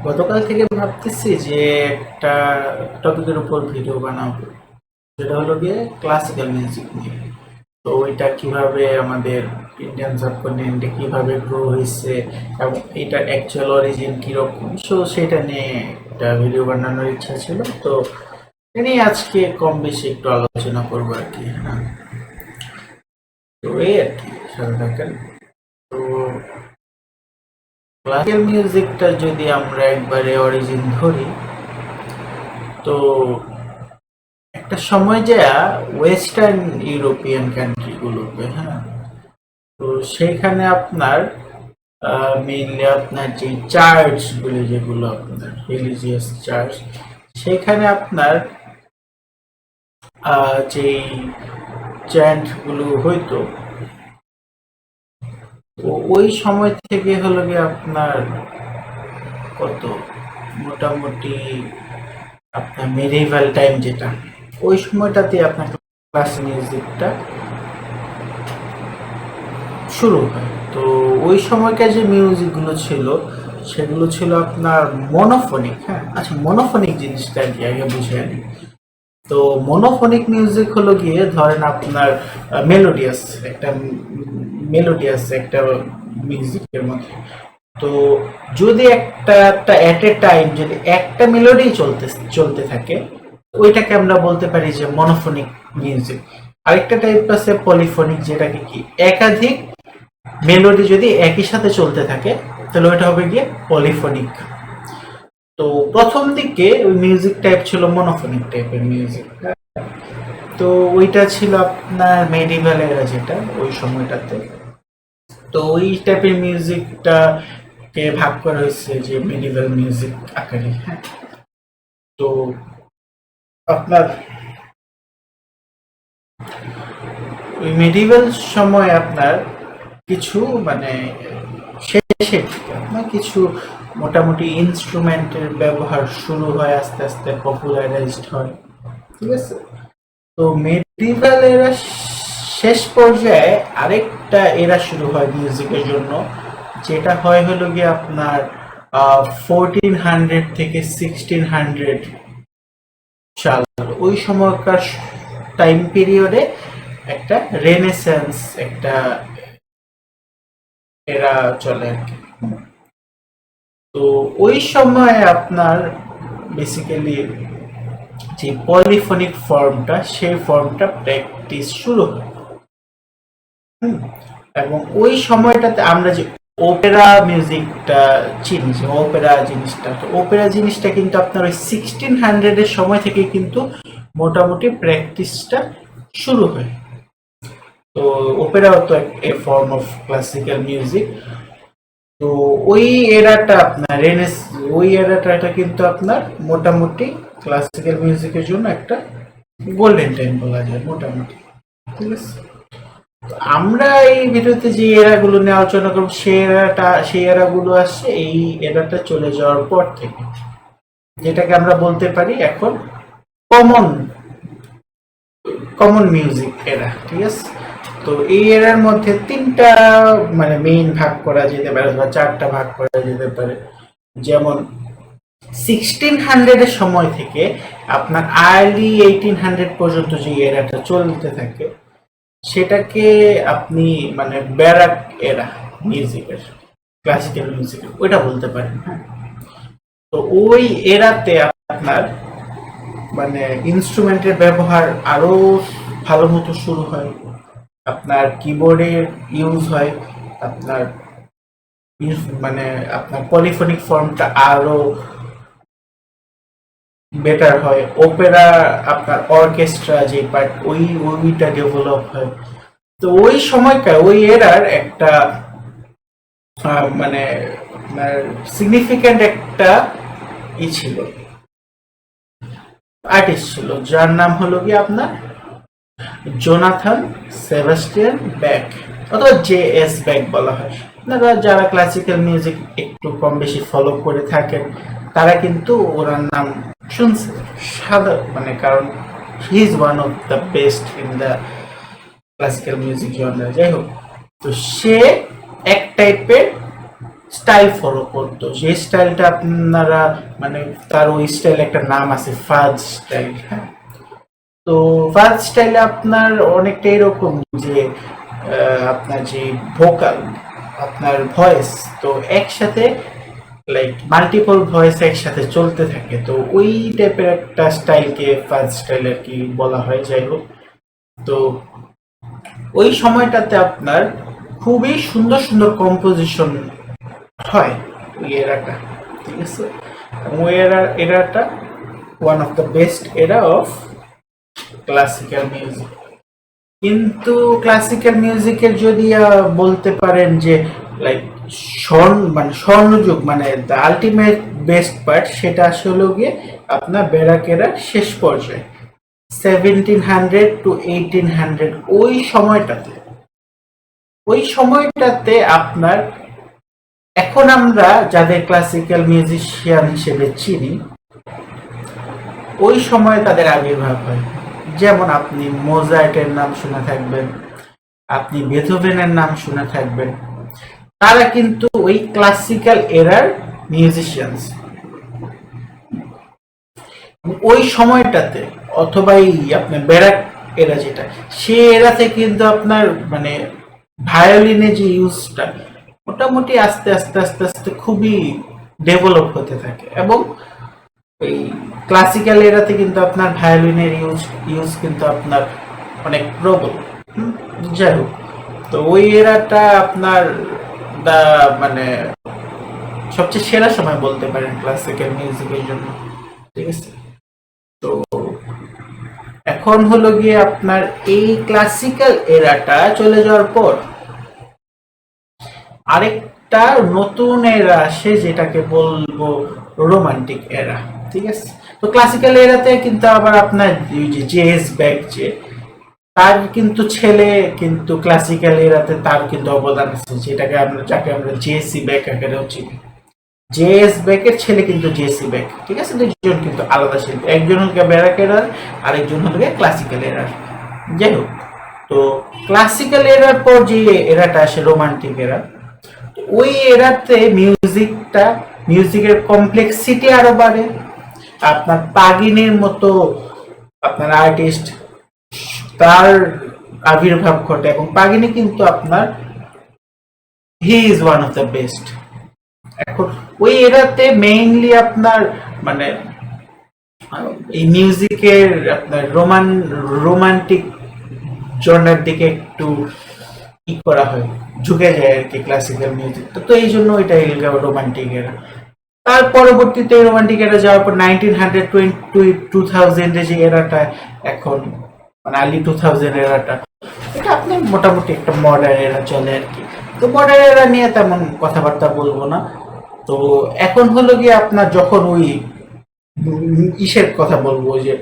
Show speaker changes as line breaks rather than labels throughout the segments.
গতকাল থেকে ভাবতেছি যে একটা টপিকের উপর ভিডিও বানাবো, যেটা হলো গিয়ে ক্লাসিক্যাল মিউজিক নিয়ে। তো ওইটা কিভাবে আমাদের ইন্ডিয়ান সাবকন্টিনেন্টে কিভাবে গ্রো হয়েছে এবং এটার অ্যাকচুয়াল অরিজিন কিরকম, সো সেটা নিয়ে একটা ভিডিও বানানোর ইচ্ছা ছিল। তো এ নিয়ে আজকে কম বেশি একটু আলোচনা করবো আর কি। হ্যাঁ, তো এই আর কি, সাথে থাকেন। তো ক্লাসিক্যাল মিউজিকটা যদি আমরা একবারে অরিজিন ধরি, তো একটা সময় যায় ওয়েস্টার্ন ইউরোপিয়ান কান্ট্রিগুলোতে। হ্যাঁ, তো সেইখানে আপনার মেইনলি আপনার যে চার্চগুলো, যেগুলো আপনার রিলিজিয়াস চার্চ, সেখানে আপনার যেই চ্যান্টগুলো হইতো, তো ওই সময় থেকে হলো গিয়ে আপনার কত মোটামুটি আপনার মেডিভাল টাইম, যেটা ওই সময়টাতে আপনার ক্লাস মিউজিকটা শুরু হয়। তো ওই সময়কার যে মিউজিকগুলো ছিল, সেগুলো ছিল আপনার মনোফোনিক। হ্যাঁ, আচ্ছা, মনোফোনিক জিনিসটা কি আগে বুঝে নিই। তো মনোফোনিক মিউজিক হলো গিয়ে ধরেন আপনার মেলোডিয়াস একটা মিউজিকের মধ্যে। তো যদি একটা এট এ টাইম যদি একটা মেলোডি চলতে থাকে, ওইটাকে আমরা বলতে পারি যে মনোফোনিক মিউজিক। আরেকটা টাইপ আছে পলিফোনিক, যেটাকে কি একাধিক মেলোডি যদি একই সাথে চলতে থাকে, তাহলে ওইটা হবে গিয়ে পলিফোনিক। তো প্রথম দিকে ওই মিউজিক টাইপ ছিল মনোফোনিক টাইপের মিউজিক। তো ওইটা ছিল আপনার মেডিভেল এরা, যেটা ওই সময়টাতে। তো ওই টাইপের মিউজিকটাকে ভাগ করা হয়েছে যে মেডিভেল মিউজিক আকারে। হ্যাঁ, তো আপনার ওই মেডিভেল সময় আপনার কিছু মানে শেষের দিকে আপনার কিছু মোটামুটি ইনস্ট্রুমেন্টের ব্যবহার শুরু হয়, আস্তে আস্তে পপুলারাইজড হয়। ঠিক আছে। তো মেডিভেল এরা শেষ পর্যায়ে আরেকটা এরা শুরু হয় মিউজিকের জন্য, যেটা হয় হলো গিয়ে আপনার 1400 থেকে 1600 সাল। ওই সময়কার টাইম পিরিয়ডে একটা রেনেসান্স একটা এরা চলে আর কি। তো ওই সময় আপনার বেসিক্যালি যে পলিফোনিক ফর্মটা, সেই ফর্মটা প্র্যাকটিস শুরু হয়। এবং ওই সময়টাতে আমরা যে ওপেরা মিউজিকটা চিনি, যে ওপেরা জিনিসটা কিন্তু আপনার ওই 1600 এর সময় থেকে কিন্তু মোটামুটি প্র্যাকটিসটা শুরু হয়। তো ওপেরাও তো এ ফর্ম অফ ক্লাসিক্যাল মিউজিক। তো ওই এরাটা আপনার ওই এরাটা কিন্তু আপনার মোটামুটি ক্লাসিক্যাল মিউজিকের জন্য একটা গোল্ডেন টাইম বলা যায় মোটামুটি। ঠিক আছে। আমরা এই ভিডিওতে যে এরাগুলো নিয়ে আলোচনা করব, সেই এরাগুলো আসছে এই এরাটা চলে যাওয়ার পর থেকে, যেটাকে আমরা বলতে পারি এখন কমন কমন মিউজিক এরা। ঠিক আছে। তো এই এরার মধ্যে তিনটা মানে মেইন ভাগ করা যেতে পারে, বা চারটা ভাগ করা যেতে পারে। যেমন 1600 এর সময় থেকে আপনার আর্লি 1800 পর্যন্ত যে এরাটা চলতে থাকে, সেটাকে আপনি মানে ব্যারাক এরা মিউজিকের, ক্লাসিক্যাল মিউজিকের ওইটা বলতে পারেন। হ্যাঁ, তো ওই এরাতে আপনার মানে ইনস্ট্রুমেন্টের ব্যবহার আরো ভালো মতো শুরু হয়, আপনার কিবোর্ডের ইউজ হয়, আপনার মানে আপনার পলিফোনিক ফর্মটা আরো বেটার হয়, ওপেরা আপনার অর্কেস্ট্রা যে পার্ট ওইটা ডেভেলপ হয়। তো ওই সময়কার ওই এরার একটা মানে আপনার সিগনিফিক্যান্ট একটা ছিল, আর্টিস্ট ছিল, যার নাম হলো কি আপনার জোনাথন সেবাস্টিয়ান ব্যাক, অথবা জে.এস. ব্যাক বলা হয়। আপনারা যারা ক্লাসিক্যাল মিউজিক একটু কম বেশি ফলো করে থাকেন, তারা কিন্তু ওনার নাম শুনছে মানে, কারণ he is one of the best in the classical music genre. যাই হোক, তো সে এক টাইপের স্টাইল ফলো করতো, যে স্টাইলটা আপনারা মানে তার ওই স্টাইল একটা নাম আছে ফাজ স্টাইল। হ্যাঁ, তো ফাজ স্টাইলে আপনার অনেকটা এরকম যে আপনার যে ভোকাল, আপনার ভয়েস, তো একসাথে লাইক মাল্টিপল ভয়েস একসাথে চলতে থাকে, তো ওই টাইপের একটা স্টাইলকে ফাজ স্টাইল আর কি বলা হয়। যাই হোক, তো ওই সময়টাতে আপনার খুবই সুন্দর সুন্দর কম্পোজিশন হয় ওই এরাটা, ঠিক আছে। ওই এরাটা one of the best era of classical music. কিন্তু ক্লাসিক্যাল মিউজিকের যদি বলতে পারেন যে লাইক মানে স্বর্ণযুগ মানে দ্য আলটিমেট বেস্ট পার্ট, সেটা আসলে গিয়ে আপনার বেরাকেরা শেষ পর্যায়ে 1700 to 1800 ওই সময়টাতে আপনার এখন আমরা যাদের ক্লাসিক্যাল মিউজিশিয়ান হিসেবে চিনি, ওই সময় তাদের আবির্ভাব হয়। যেমন আপনি মোজার্টের নাম শুনে থাকবেন, আপনি বেথোভেনের নাম শুনে থাকবেন, তারা কিন্তু ওই ক্লাসিক্যাল এরার মিউজিশিয়ানস। ওই সময়টাতে অথবা এই আপনার ব্যারাক এরা যেটা, সে এরাতে কিন্তু আপনার মানে ভায়োলিনের যে ইউজটা মোটামুটি আস্তে আস্তে আস্তে আস্তে খুবই ডেভেলপ হতে থাকে, এবং এই ক্লাসিক্যাল এরাতে কিন্তু আপনার ভায়োলিনের ইউজ কিন্তু আপনার অনেক প্রবল। যাই হোক, তো ওই এরাটা আপনার দা মানে সবচেয়ে সেরা সময় বলতে পারেন ক্লাসিক্যাল মিউজিকের জন্য, ঠিক আছে। তো এখন হলো গিয়ে আপনার এই ক্লাসিক্যাল এরাটা চলে যাওয়ার পর আরেকটা নতুন এরা আসে, যেটাকে বলবো রোমান্টিক এরা, ঠিক আছে। তো ক্লাসিক্যাল এরাতে কিন্তু আবার আপনার জেস ব্যাক, যে তার কিন্তু ছেলে কিন্তু ক্লাসিক্যাল এরাতে তার কিন্তু অবদান আছে, যাকে আমরা জেসি ব্যাক আকারেও চিনি। জেএস ব্যাকের ছেলে কিন্তু জেসি ব্যাক, ঠিক আছে। দুজন কিন্তু আলাদা শিল্পী, একজন হল ব্যারাক এরার, আরেকজন হল ক্লাসিক্যাল এরার। যাই হোক, তো ক্লাসিক্যাল এরার পর যে এরাটা আসে রোমান্টিক এরা, ওই এরাতে মিউজিকের কমপ্লেক্সিটি আরো বাড়ে। আপনার পাগিনের মতো আপনার আর্টিস্ট, তার আবির্ভাব ঘটে, এবং পাগিনি কিন্তু আপনার he is one of the best. এখন ওই এরাতে মেইনলি আপনার মানে এই মিউজিকের আপনার রোমান্টিক জনার দিকে একটু ই করা হয়, ঝুঁকে যায় আর কি ক্লাসিক্যাল মিউজিক। তো এই জন্য এটা রোমান্টিক এরা। তার পরবর্তীতে রোমান্টিক এরা যাওয়ার পর 1920 যে এরাটা এখন মানে আর্লি 2000 এরাটা, এটা আপনি মোটামুটি একটা মডার্ন এরা চলে আর কি। তো মডার্ন এরা নিয়ে তেমন কথাবার্তা বলবো না। তো এখন হলো গিয়ে আপনার যখন ওই ইসের কথা বলবো যে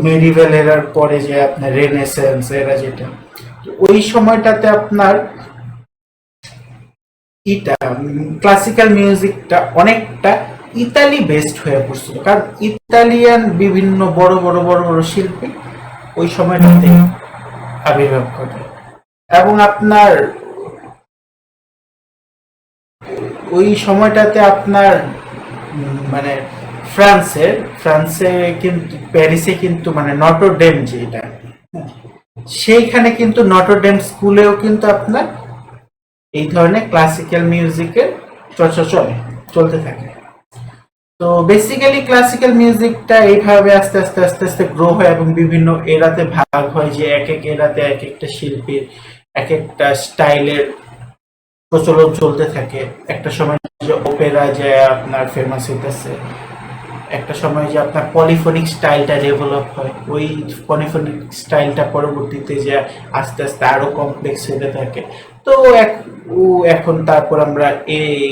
মেডিভেল এরার পরে যে আপনার রেনেসান্স এরা, যেটা ওই সময়টাতে আপনার ক্লাসিক্যাল মিউজিকটা অনেকটা ইতালি বেসড হয়ে পড়ছিল, কারণ ইতালিয়ান বিভিন্ন বড় বড় বড় বড় শিল্পী ওই সময়টাতে আবির্ভাব ঘটে, এবং আপনার ওই সময়টাতে আপনার মানে ফ্রান্সে কিন্তু প্যারিসে কিন্তু মানে নটরডেম যেটা, সেইখানে কিন্তু নটরডেম স্কুলেও কিন্তু আপনার এই ধরনের ক্লাসিক্যাল মিউজিকের চর্চা চলতে থাকে। তো বেসিক্যালি ক্লাসিক্যাল মিউজিকটা এইভাবে আস্তে আস্তে আস্তে আস্তে গ্রো হয়, এবং বিভিন্ন এরাতে ভাগ হয়, যে এক এক এরাতে এক একটা শিল্পীর এক একটা স্টাইলের প্রচলন চলতে থাকে। একটা সময় যে ওপেরা যে আপনার ফেমাস হইতেছে, একটা সময় যে আপনার পলিফোনিক স্টাইলটা ডেভেলপ হয়, ওই পলিফোনিক স্টাইলটা পরবর্তীতে যে আস্তে আস্তে আরো কমপ্লেক্স হতে থাকে। তো এখন তারপর আমরা এই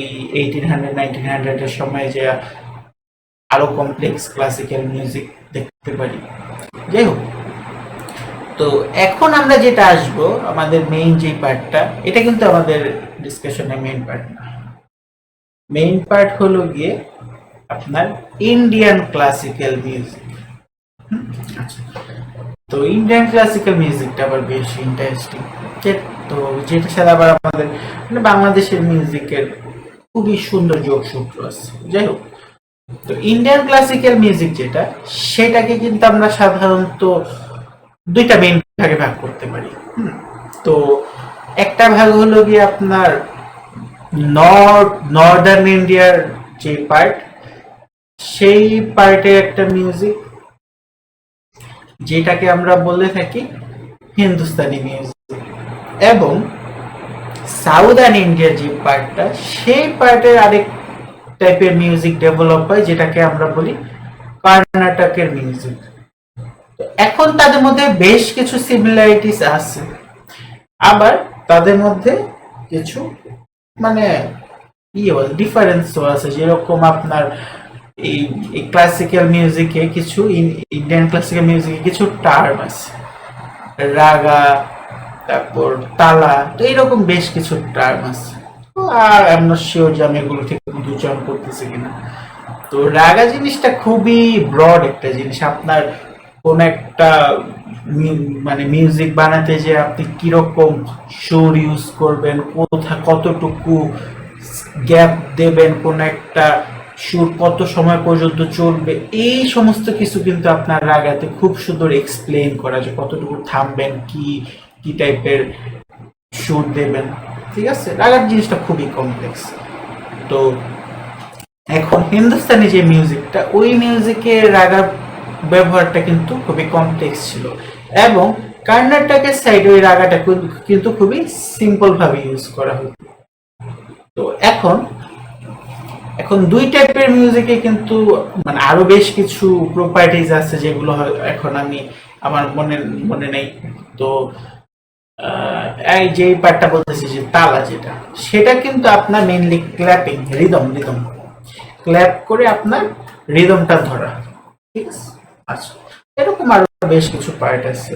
1800-1900 এর সময় যে আরো কমপ্লেক্স ক্লাসিক্যাল মিউজিক দেখতে পারি। যাই হোক, তো এখন আমরা যেটা আসবো আমাদের মেইন যে পার্টটা, এটা কিন্তু আমাদের ডিসকাশনের মেইন পার্ট না। মেইন পার্ট হলো গিয়ে আপনার ইন্ডিয়ান ক্লাসিক্যাল মিউজিক। আচ্ছা, তো ইন্ডিয়ান ক্লাসিক্যাল মিউজিকটা আবার বেশ ইন্টারেস্টিং। তো যেটার সাথে আবার আমাদের মানে বাংলাদেশের মিউজিকের খুবই সুন্দর যোগসূত্র আছে। যাই হোক, তো ইন্ডিয়ান ক্লাসিক্যাল মিউজিক যেটা, সেটাকে কিন্তু আমরা সাধারণত দুইটা মেইন ভাগে ভাগ করতে পারি। তো একটা ভাগ হলো গিয়ে আপনার নর্দার্ন ইন্ডিয়ার যে পার্ট, সেই পার্টে একটা মিউজিক যেটাকে আমরা বলে থাকি হিন্দুস্তানি মিউজিক, এবং সাউদার্ন ইন্ডিয়ার যে পার্টটা, সেই পার্টের আরেক টাইপের মিউজিক ডেভেলপ হয় যেটাকে আমরা বলি কর্ণাটকের মিউজিক। এখন তাদের মধ্যে বেশ কিছু সিমিলারিটিস আছে, আবার তাদের মধ্যে কিছু মানে ডিফারেন্সও আছে। যেরকম আপনার এই ক্লাসিক্যাল মিউজিকে কিছু, ইন্ডিয়ান ক্লাসিক্যাল মিউজিকে কিছু টার্ম আছে, রাগা, তারপর তালা, তো এইরকম বেশ কিছু টার্ম আছে। আর আই এম নট শিওর যে আমি এগুলো ঠিক উচ্চারণ করতেছি কিনা। তো রাগা জিনিসটা খুবই ব্রড একটা জিনিস। আপনার কোন একটা মানে মিউজিক বানাতে যে আপনি কিরকম সুর ইউজ করবেন, কতটুকু গ্যাপ দেবেন, কোন একটা সুর কত সময় পর্যন্ত চলবে, এই সমস্ত কিছু কিন্তু আপনার রাগাতে খুব সুন্দর এক্সপ্লেন করা, যে কতটুকু থামবেন, কি টাইপের সুর দেবেন। ঠিক আছে, রাগার জিনিসটা খুবই কমপ্লেক্স। তো এখন হিন্দুস্তানি যে মিউজিকটা, ওই মিউজিকের রাগার ব্যবহারটা কিন্তু খুবই কমপ্লেক্স ছিল, এবং কর্ণাটকের সাইডে ওই রাগাটা কিন্তু খুবই সিম্পল ভাবে ইউজ করা হতো। তো এখন দুই টাইপের মিউজিকে কিন্তু মানে আরো বেশ কিছু প্রপার্টিজ আছে, যেগুলো এখন আমার মনে নেই। তো এই যে পার্টটা বলতেছি যে তালা, যেটা সেটা কিন্তু আপনার মেইনলি ক্ল্যাপিং, রিদম ক্ল্যাপ করে আপনার রিদমটা ধরা। ঠিক আছে, আচ্ছা, এরকম আরো বেশ কিছু পার্ট আছে।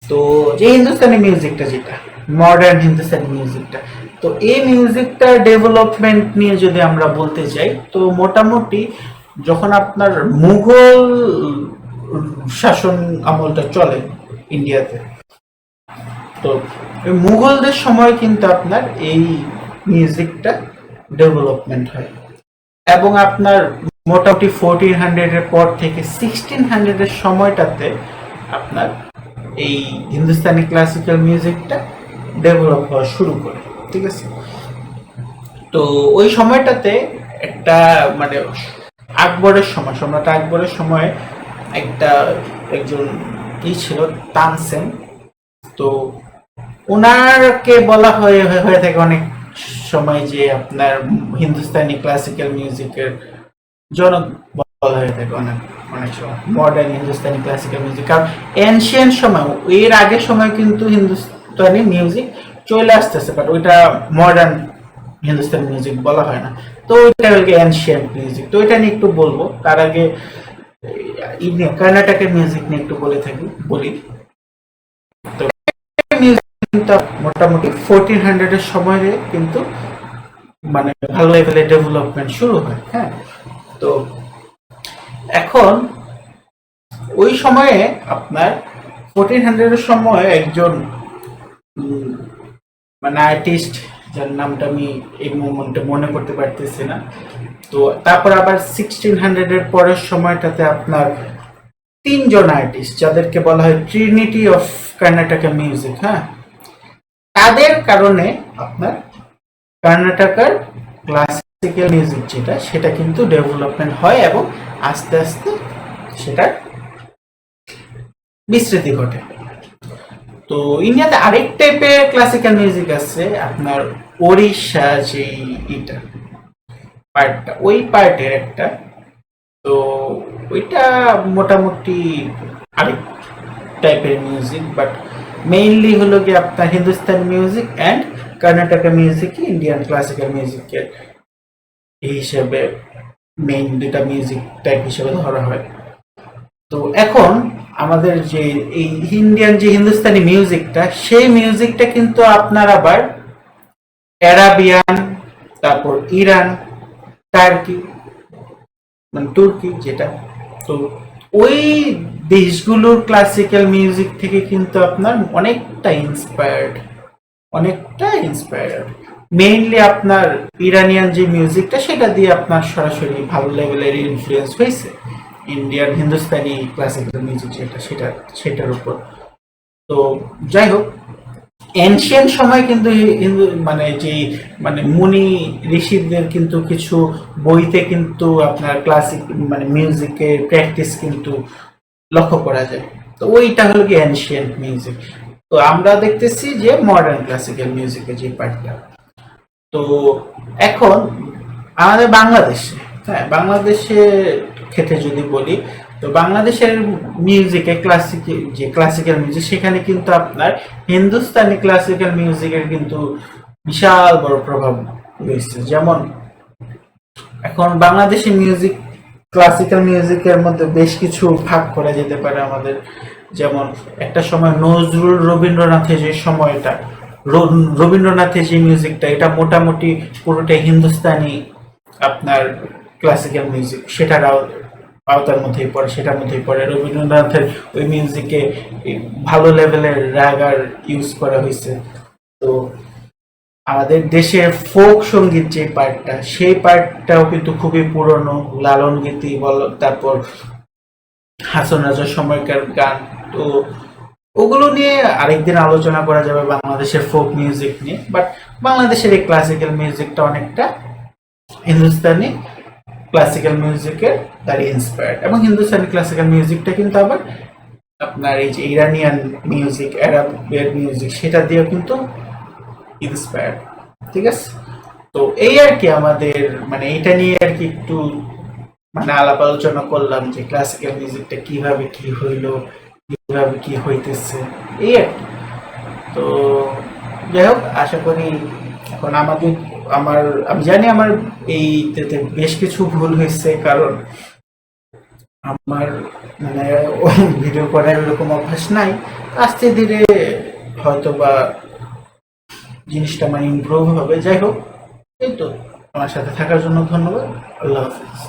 তো যে হিন্দুস্তানি মিউজিকটা, যেটা মডার্ন হিন্দুস্তানি মিউজিকটা, তো এই মিউজিকটা ডেভেলপমেন্ট নিয়ে যদি আমরা বলতে যাই, তো মোটামুটি যখন আপনার মুঘল শাসন আমলটা চলে ইন্ডিয়াতে, তো মুঘলদের সময় কিন্তু আপনার এই মিউজিকটা ডেভেলপমেন্ট হয়, এবং আপনার মোটামুটি 1400 এর পর থেকে 1600 এর সময়টাতে আপনার এই হিন্দুস্তানি ক্লাসিক্যাল মিউজিকটা ডেভেলপ হওয়া শুরু করে। ঠিক আছে, তো ওই সময়টাতে একটা মানে আকবরের সময়, সম্রাট আকবরের সময় একজন ছিল তানসেন। তো ওনারকে বলা হয়ে থাকে অনেক সময় যে আপনার হিন্দুস্তানি ক্লাসিক্যাল মিউজিকের জনক বলা হয়ে থাকে অনেক সময়, মডার্ন হিন্দুস্তানি ক্লাসিক্যাল মিউজিক। কারণ এনশিয়েন্ট সময়, এর আগের সময় কিন্তু হিন্দুস্তানি মিউজিক চলে আসতেছে, বাট ওইটা মডার্ন হিন্দুস্তানি মিউজিক বলা হয় না। তো ওইটা এনশিয়েন্ট মিউজিক। তো এটা নিয়ে একটু বলবো, তার আগে কর্ণাটকের মিউজিক নিয়ে একটু বলি। তো মিউজিক কিন্তু মোটামুটি 1400 এর সময়ে কিন্তু মানে ভালো লেভেলে ডেভেলপমেন্ট শুরু হয়। হ্যাঁ, তো এখন ওই সময়ে আপনার 1400 এর সময় একজন মানে আর্টিস্ট, যার নামটা আমি এই মোমেন্টে মনে করতে পারতেছি না। তো তারপর আবার 1600 এর পরের সময়টাতে আপনার তিনজন আর্টিস্ট, যাদেরকে বলা হয় ট্রিনিটি অফ কর্ণাটকা মিউজিক। হ্যাঁ, তাদের কারণে আপনার কর্ণাটকার ক্লাসিক্যাল মিউজিক যেটা, সেটা কিন্তু ডেভেলপমেন্ট হয়, এবং আস্তে আস্তে সেটার বিস্তৃতি ঘটে। তো ইন্ডিয়াতে আরেক টাইপের ক্লাসিক্যাল মিউজিক আছে, আপনার ওড়িশা যে এটা পার্টটা, ওই পার্টের একটা। তো ওইটা মোটামুটি আরেক টাইপের মিউজিক, বাট মেইনলি হলো কি আপনার Hindustani music and Karnataka music Indian classical মিউজিকের হিসেবে মেইন দুটা মিউজিক টাইপ হিসেবে ধরা হয়। তো এখন আমাদের যে এই ইন্ডিয়ান যে হিন্দুস্তানি মিউজিকটা, সেই মিউজিকটা কিন্তু আপনার আবার অ্যারাবিয়ান, তারপর ইরান, টার্কি মানে তুর্কি যেটা, তো ওই দেশগুলোর ক্লাসিক্যাল মিউজিক থেকে কিন্তু আপনার অনেকটা ইন্সপায়ার্ড, অনেকটা ইন্সপায়ার্ড। মেইনলি আপনার ইরানিয়ান যে মিউজিকটা সেটা দিয়ে আপনার সরাসরি ভালো লেভেলের ইনফ্লুয়েন্স হয়েছে ইন্ডিয়ান হিন্দুস্তানি ক্লাসিক্যাল মিউজিক সেটার উপর। তো যাই হোক, এনশিয়েন্ট সময় কিন্তু মানে যে মানে মুনি ঋষিদের কিন্তু কিছু বইতে কিন্তু আপনার ক্লাসিক মানে মিউজিকের প্র্যাকটিস কিন্তু লক্ষ্য করা যায়। তো ওইটা হলো কি এনশিয়েন্ট মিউজিক। তো আমরা দেখতেছি যে মডার্ন ক্লাসিক্যাল মিউজিকের যে পার্টটা। তো এখন আমাদের বাংলাদেশে, হ্যাঁ বাংলাদেশে ক্ষেত্রে যদি বলি, তো বাংলাদেশের মিউজিকে ক্লাসিক্যাল মিউজিক সেখানে কিন্তু আপনার হিন্দুস্তানি ক্লাসিক্যাল মিউজিকের কিন্তু বিশাল বড় প্রভাব রয়েছে। যেমন এখন বাংলাদেশি মিউজিক ক্লাসিক্যাল মিউজিকের মধ্যে বেশ কিছু ভাগ করা যেতে পারে আমাদের। যেমন একটা সময় নজরুল রবীন্দ্রনাথের যে সময়টা, রবীন্দ্রনাথের যে মিউজিকটা, এটা মোটামুটি পুরোটাই হিন্দুস্তানি আপনার ক্লাসিক্যাল মিউজিক, সেটার আওতার মধ্যেই পড়ে, সেটার মধ্যেই পড়ে। রবীন্দ্রনাথের ওই মিউজিকে ভালো লেভেলের রাগার ইউজ করা হয়েছে। তো আমাদের দেশের ফোক সঙ্গীত যে পার্টটা, সেই পার্টটাও কিন্তু খুবই পুরনো। লালন গীতি বল, তারপর হাসন রাজার সময়কার গান, তো ওগুলো নিয়ে আরেকদিন আলোচনা করা যাবে বাংলাদেশের ফোক মিউজিক নিয়ে। বাট বাংলাদেশের এই ক্লাসিক্যাল মিউজিকটা অনেকটা হিন্দুস্তানি ক্লাসিক্যাল মিউজিকের দ্বারা ইন্সপায়ার্ড, এবং হিন্দুস্তানি ক্লাসিক্যাল মিউজিকটা কিন্তু আবার আপনার এই যে ইরানিয়ান মিউজিক, আরবের মিউজিক, সেটা দিয়েও কিন্তু ইন্সপায়ার্ড। ঠিক আছে, তো এই আর কি আমাদের মানে এটা নিয়ে আর কি একটু মানে আলাপ আলোচনা করলাম যে ক্লাসিক্যাল মিউজিকটা কিভাবে কি হইলো, কিভাবে কি হইতেছে, এই আর কি। তো যাই হোক, আশা করি এখন আমি জানি আমার এইটাতে বেশ কিছু ভুল হয়েছে, কারণ আমার মানে ভিডিও করার এরকম অভ্যাস নাই। আস্তে ধীরে হয়তো বা জিনিসটা মানে ইমপ্রুভ হবে। যাই হোক, এই তো, আমার সাথে থাকার জন্য ধন্যবাদ। আল্লাহ হাফিজ।